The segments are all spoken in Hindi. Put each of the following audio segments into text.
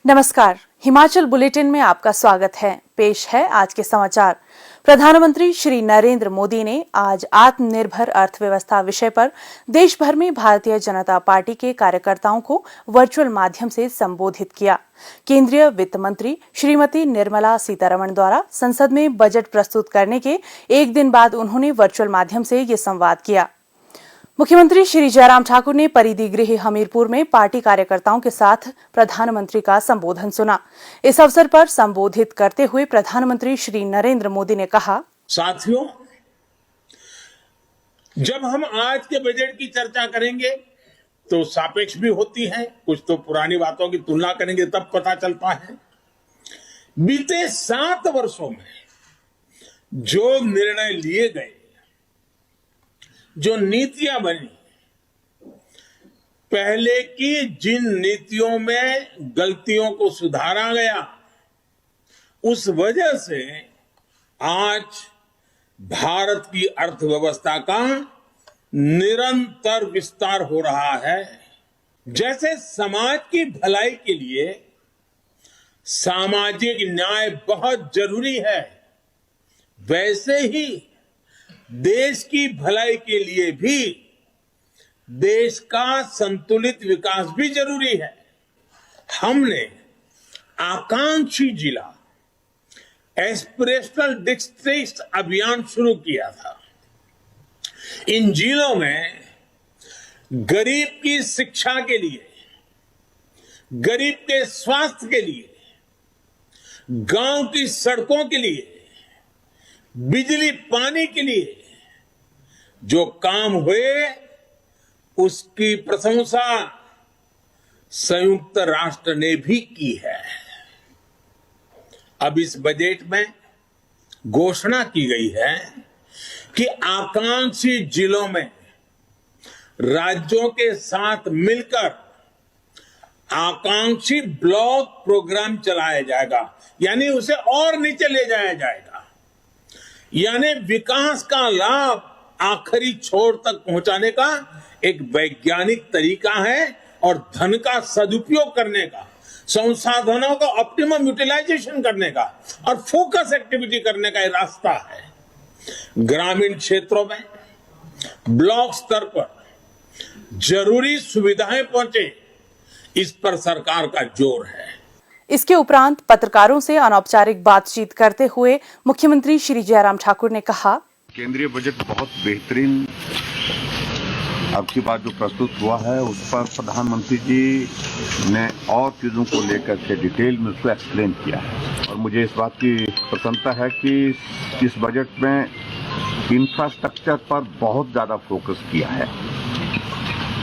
नमस्कार, हिमाचल बुलेटिन में आपका स्वागत है। पेश है आज के समाचार। प्रधानमंत्री श्री नरेंद्र मोदी ने आज आत्मनिर्भर अर्थव्यवस्था विषय पर देश भर में भारतीय जनता पार्टी के कार्यकर्ताओं को वर्चुअल माध्यम से संबोधित किया। केंद्रीय वित्त मंत्री श्रीमती निर्मला सीतारमण द्वारा संसद में बजट प्रस्तुत करने के एक दिन बाद उन्होंने वर्चुअल माध्यम से ये संवाद किया। मुख्यमंत्री श्री जयराम ठाकुर ने परिधि गृह हमीरपुर में पार्टी कार्यकर्ताओं के साथ प्रधानमंत्री का संबोधन सुना। इस अवसर पर संबोधित करते हुए प्रधानमंत्री श्री नरेंद्र मोदी ने कहा, साथियों, जब हम आज के बजट की चर्चा करेंगे तो सापेक्ष भी होती है, कुछ तो पुरानी बातों की तुलना करेंगे तब पता चलता है। बीते 7 वर्षों में जो निर्णय लिए गए, जो नीतियां बनी, पहले की जिन नीतियों में गलतियों को सुधारा गया, उस वजह से आज भारत की अर्थव्यवस्था का निरंतर विस्तार हो रहा है। जैसे समाज की भलाई के लिए सामाजिक न्याय बहुत जरूरी है, वैसे ही देश की भलाई के लिए भी देश का संतुलित विकास भी जरूरी है। हमने आकांक्षी जिला एस्पिरेशनल डिस्ट्रिक्ट अभियान शुरू किया था। इन जिलों में गरीब की शिक्षा के लिए, गरीब के स्वास्थ्य के लिए, गांव की सड़कों के लिए, बिजली पानी के लिए जो काम हुए, उसकी प्रशंसा संयुक्त राष्ट्र ने भी की है। अब इस बजट में घोषणा की गई है कि आकांक्षी जिलों में राज्यों के साथ मिलकर आकांक्षी ब्लॉक प्रोग्राम चलाया जाएगा, यानी उसे और नीचे ले जाया जाएगा। यानी विकास का लाभ आखिरी छोर तक पहुंचाने का एक वैज्ञानिक तरीका है और धन का सदुपयोग करने का, संसाधनों का ऑप्टिमम यूटिलाइजेशन करने का और फोकस एक्टिविटी करने का एक रास्ता है। ग्रामीण क्षेत्रों में ब्लॉक स्तर पर जरूरी सुविधाएं पहुंचे, इस पर सरकार का जोर है। इसके उपरांत पत्रकारों से अनौपचारिक बातचीत करते हुए मुख्यमंत्री श्री जयराम ठाकुर ने कहा, केंद्रीय बजट बहुत बेहतरीन अब की बात जो प्रस्तुत हुआ है, उस पर प्रधानमंत्री जी ने और चीज़ों को लेकर के डिटेल में उसको एक्सप्लेन किया है और मुझे इस बात की प्रसन्नता है कि इस बजट में इंफ्रास्ट्रक्चर पर बहुत ज़्यादा फोकस किया है।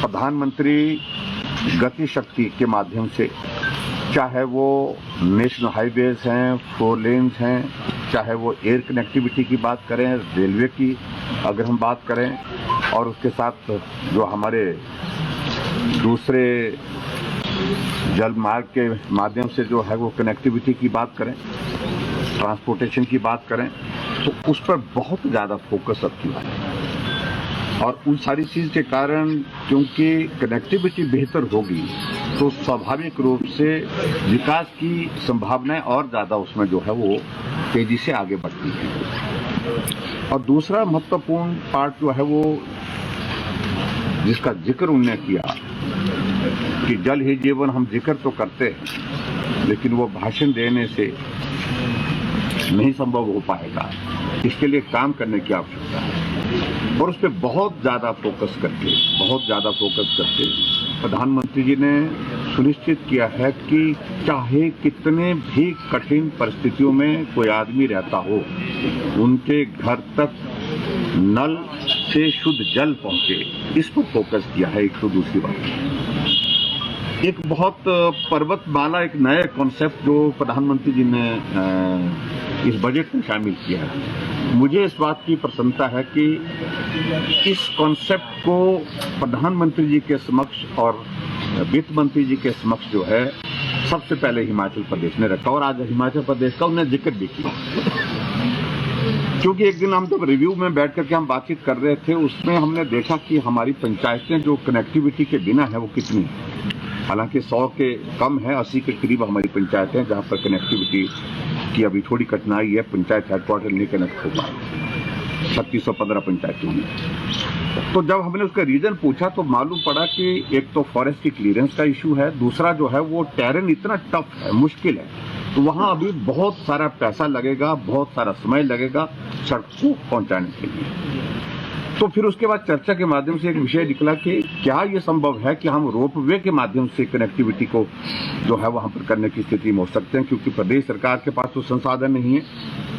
प्रधानमंत्री गति शक्ति के माध्यम से, चाहे वो नेशनल हाईवेज हैं, 4 लेन्स हैं, चाहे वो एयर कनेक्टिविटी की बात करें, रेलवे की अगर हम बात करें, और उसके साथ जो हमारे दूसरे जल मार्ग के माध्यम से जो है वो कनेक्टिविटी की बात करें, ट्रांसपोर्टेशन की बात करें, तो उस पर बहुत ज़्यादा फोकस अब किया है। और उन सारी चीज़ के कारण क्योंकि कनेक्टिविटी बेहतर होगी तो स्वाभाविक रूप से विकास की संभावनाएं और ज़्यादा उसमें जो है वो तेजी से आगे बढ़ती है। और दूसरा महत्वपूर्ण पार्ट जो है वो जिसका जिक्र उन्होंने किया कि जल ही जीवन, हम जिक्र तो करते हैं लेकिन वो भाषण देने से नहीं संभव हो पाएगा, इसके लिए काम करने की आवश्यकता है। और उस पर बहुत ज़्यादा फोकस करके प्रधानमंत्री जी ने सुनिश्चित किया है कि चाहे कितने भी कठिन परिस्थितियों में कोई आदमी रहता हो, उनके घर तक नल से शुद्ध जल पहुंचे, इस पर फोकस किया है। एक तो दूसरी बात, एक बहुत पर्वतमाला, एक नया कॉन्सेप्ट जो प्रधानमंत्री जी ने इस बजट में शामिल किया है। मुझे इस बात की प्रसन्नता है कि इस कॉन्सेप्ट को प्रधानमंत्री जी के समक्ष और वित्त मंत्री जी के समक्ष जो है सबसे पहले हिमाचल प्रदेश ने रखा और आज हिमाचल प्रदेश का उन्हें जिक्र भी किया। क्योंकि एक दिन हम जब रिव्यू में बैठ करके हम बातचीत कर रहे थे, उसमें हमने देखा कि हमारी पंचायतें जो कनेक्टिविटी के बिना है वो कितनी है। हालांकि 100 के कम है, 80 के करीब हमारी पंचायतें हैं जहां पर कनेक्टिविटी की अभी थोड़ी कठिनाई है। पंचायत हेडक्वार्टर नहीं कनेक्ट हो पाए, 3615 पंचायतों में। तो जब हमने उसका रीजन पूछा तो मालूम पड़ा कि एक तो फॉरेस्ट की क्लियरेंस का इशू है, दूसरा जो है वो टेरेन इतना टफ है, मुश्किल है, तो वहां अभी बहुत सारा पैसा लगेगा, बहुत सारा समय लगेगा सड़क को पहुंचाने के लिए। तो फिर उसके बाद चर्चा के माध्यम से एक विषय निकला कि क्या ये संभव है कि हम रोपवे के माध्यम से कनेक्टिविटी को जो है वहां पर करने की स्थिति में हो सकते हैं, क्योंकि प्रदेश सरकार के पास तो संसाधन नहीं है।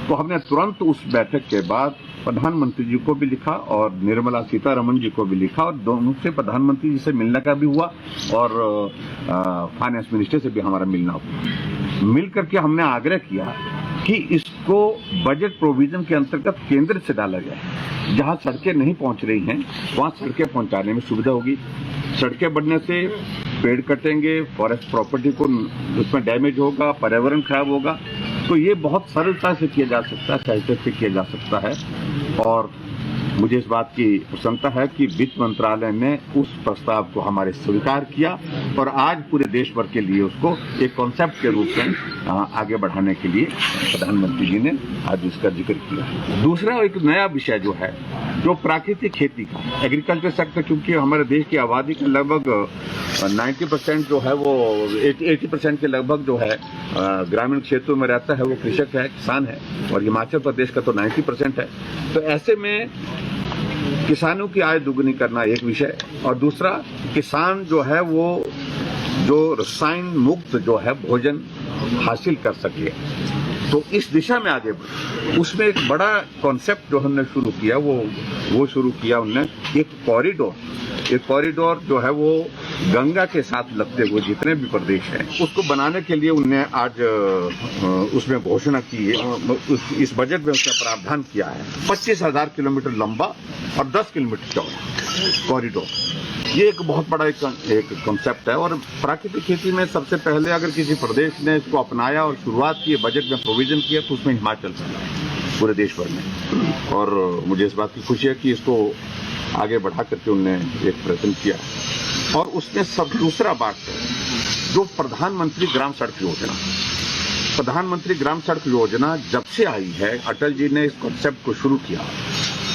तो हमने तुरंत उस बैठक के बाद प्रधानमंत्री जी को भी लिखा और निर्मला सीतारमण जी को भी लिखा, और दोनों से प्रधानमंत्री जी से मिलने का भी हुआ और फाइनेंस मिनिस्टर से भी हमारा मिलना हुआ। मिल करके हमने आग्रह किया कि इसको बजट प्रोविजन के अंतर्गत केंद्र से डाला जाए। जहां सड़कें नहीं पहुंच रही हैं वहां सड़कें पहुंचाने में सुविधा होगी। सड़कें बढ़ने से पेड़ कटेंगे, फॉरेस्ट प्रॉपर्टी को उसमें डैमेज होगा, पर्यावरण खराब होगा। तो ये बहुत सरलता से किया जा सकता है, सहजता से किया जा सकता है। और मुझे इस बात की प्रसन्नता है कि वित्त मंत्रालय ने उस प्रस्ताव को हमारे स्वीकार किया और आज पूरे देश भर के लिए उसको एक कॉन्सेप्ट के रूप में आगे बढ़ाने के लिए प्रधानमंत्री जी ने आज इसका जिक्र किया। दूसरा एक नया विषय जो है, जो प्राकृतिक खेती का एग्रीकल्चर सेक्टर, क्योंकि हमारे देश की आबादी का लगभग 90% जो है वो 80% के लगभग जो है ग्रामीण क्षेत्रों में रहता है, वो कृषक है, किसान है, और हिमाचल प्रदेश का तो 90% है। तो ऐसे में किसानों की आय दुगनी करना एक विषय, और दूसरा किसान जो है वो जो रसायन मुक्त जो है भोजन हासिल कर सके, तो इस दिशा में आगे बढ़े। उसमें एक बड़ा कॉन्सेप्ट जो हमने शुरू किया वो शुरू किया उनने, एक कॉरिडोर जो है वो गंगा के साथ लगते हुए जितने भी प्रदेश हैं उसको बनाने के लिए उनने आज उसमें घोषणा की है। इस बजट में उसका प्रावधान किया है 25,000 किलोमीटर लंबा और 10 किलोमीटर चौड़ा कॉरिडोर। ये एक बहुत बड़ा एक कॉन्सेप्ट है। और प्राकृतिक खेती में सबसे पहले अगर किसी प्रदेश ने इसको अपनाया और शुरुआत की, बजट में प्रोविजन किया, तो उसमें हिमाचल पूरे देश भर में। और मुझे इस बात की खुशी है कि इसको आगे बढ़ा करके उनने एक प्रयत्न किया। और उसमें सब दूसरा बात है जो प्रधानमंत्री ग्राम सड़क योजना जब से आई है, अटल जी ने इस कॉन्सेप्ट को शुरू किया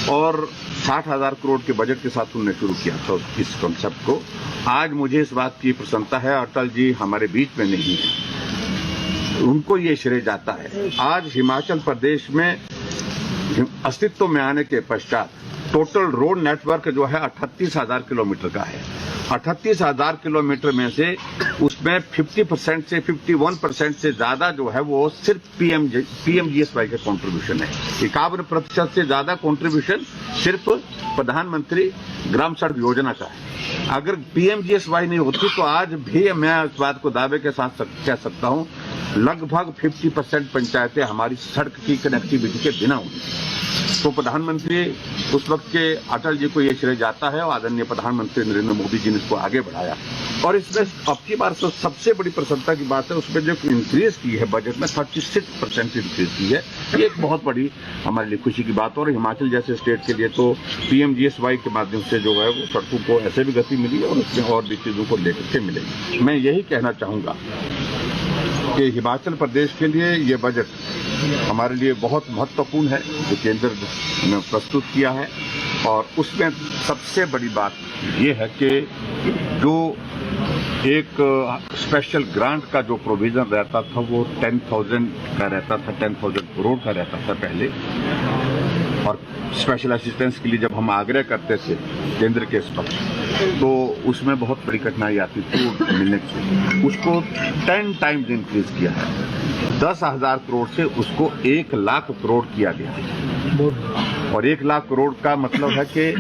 और 60,000 करोड़ के बजट के साथ उन्होंने शुरू किया था इस कॉन्सेप्ट को। आज मुझे इस बात की प्रसन्नता है, अटल जी हमारे बीच में नहीं है, उनको ये श्रेय जाता है। आज हिमाचल प्रदेश में अस्तित्व में आने के पश्चात टोटल रोड नेटवर्क जो है 38,000 किलोमीटर का है। 38,000 किलोमीटर में से उसमें 50% से 51% से ज्यादा जो है वो सिर्फ पीएमजीएसवाई का कंट्रीब्यूशन है। 51% से ज्यादा कंट्रीब्यूशन सिर्फ प्रधानमंत्री ग्राम सड़क योजना का है। अगर पीएमजीएसवाई नहीं होती तो आज भी मैं इस बात को दावे के साथ कह सकता हूं, लगभग 50% पंचायतें हमारी सड़क की कनेक्टिविटी के बिना होंगी। तो प्रधानमंत्री उस वक्त के अटल जी को ये श्रेय जाता है और आदरणीय प्रधानमंत्री नरेंद्र मोदी जी ने इसको आगे बढ़ाया। और इसमें अब की बार सबसे बड़ी प्रसन्नता की बात है, उसमें जो इंक्रीज की है बजट में 36% इंक्रीज की है। ये एक बहुत बड़ी हमारे लिए खुशी की बात। और हिमाचल जैसे स्टेट के लिए तो पीएमजीएसवाई के माध्यम से जो है वो सड़कों को ऐसे भी गति मिली और उसमें और भी चीजों को लेकर के मिलेगी। मैं यही कहना चाहूंगा कि हिमाचल प्रदेश के लिए ये बजट हमारे लिए बहुत महत्वपूर्ण है जो केंद्र ने प्रस्तुत किया है। और उसमें सबसे बड़ी बात ये है कि जो एक स्पेशल ग्रांट का जो प्रोविजन रहता था वो 10,000 का रहता था, 10,000 करोड़ का रहता था पहले। और स्पेशल असिस्टेंस के लिए जब हम आग्रह करते थे केंद्र के पक्ष, तो उसमें बहुत बड़ी कठिनाई आती थी मिलने की। उसको 10 टाइम्स इंक्रीज किया है, 10,000 करोड़ से उसको 1 लाख करोड़ किया गया। और 1 लाख करोड़ का मतलब है कि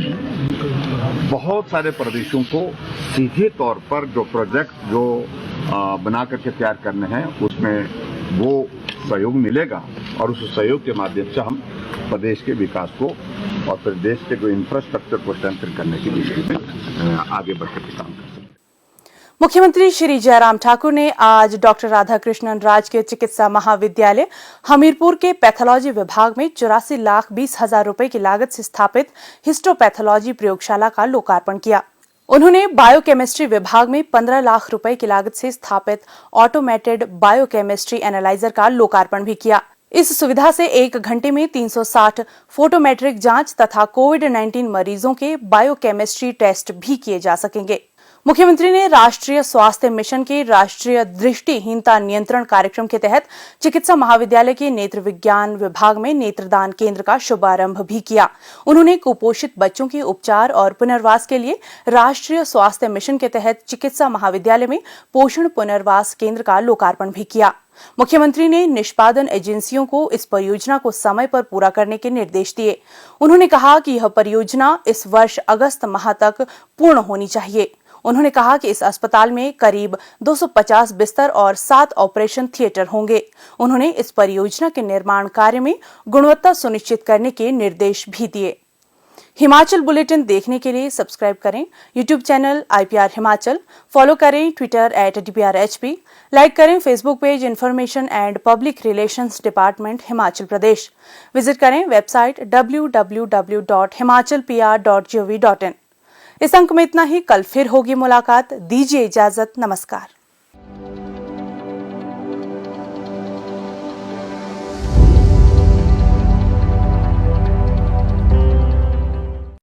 बहुत सारे प्रदेशों को सीधे तौर पर जो प्रोजेक्ट जो बना करके तैयार करने हैं उसमें वो सहयोग मिलेगा। और उस सहयोग के माध्यम से हम प्रदेश के विकास को और प्रदेश के जो इंफ्रास्ट्रक्चर को स्ट्रेंथन करने की दिशा में आगे बढ़कर काम कर सकते हैं। मुख्यमंत्री श्री जयराम ठाकुर ने आज डॉक्टर राधाकृष्णन राजकीय चिकित्सा महाविद्यालय हमीरपुर के पैथोलॉजी विभाग में 84,20,000 रुपए की लागत से स्थापित हिस्टोपैथोलॉजी प्रयोगशाला का लोकार्पण किया। उन्होंने बायोकेमिस्ट्री विभाग में 15 लाख रुपए की लागत से स्थापित ऑटोमेटेड बायोकेमिस्ट्री एनालाइजर का लोकार्पण भी किया। इस सुविधा से 1 घंटे में 360 फोटोमेट्रिक जांच तथा कोविड-19 मरीजों के बायोकेमिस्ट्री टेस्ट भी किए जा सकेंगे। मुख्यमंत्री ने राष्ट्रीय स्वास्थ्य मिशन के राष्ट्रीय दृष्टिहीनता नियंत्रण कार्यक्रम के तहत चिकित्सा महाविद्यालय के नेत्र विज्ञान विभाग में नेत्रदान केंद्र का शुभारंभ भी किया। उन्होंने कुपोषित बच्चों के उपचार और पुनर्वास के लिए राष्ट्रीय स्वास्थ्य मिशन के तहत चिकित्सा महाविद्यालय में पोषण पुनर्वास केंद्र का लोकार्पण भी किया। मुख्यमंत्री ने निष्पादन एजेंसियों को इस परियोजना को समय पर पूरा करने के निर्देश दिए। उन्होंने कहा कि यह परियोजना इस वर्ष अगस्त माह तक पूर्ण होनी चाहिए। उन्होंने कहा कि इस अस्पताल में करीब 250 बिस्तर और 7 ऑपरेशन थिएटर होंगे। उन्होंने इस परियोजना के निर्माण कार्य में गुणवत्ता सुनिश्चित करने के निर्देश भी दिए। हिमाचल बुलेटिन देखने के लिए सब्सक्राइब करें YouTube channel IPR Himachal, follow करें ट्विटर @DPRHP, लाइक करें Facebook page information and public relations department Himachal Pradesh, visit करें वेबसाइट www.himachalpr.gov.in। इस अंक में इतना ही। कल फिर होगी मुलाकात। दीजिए इजाजत। नमस्कार।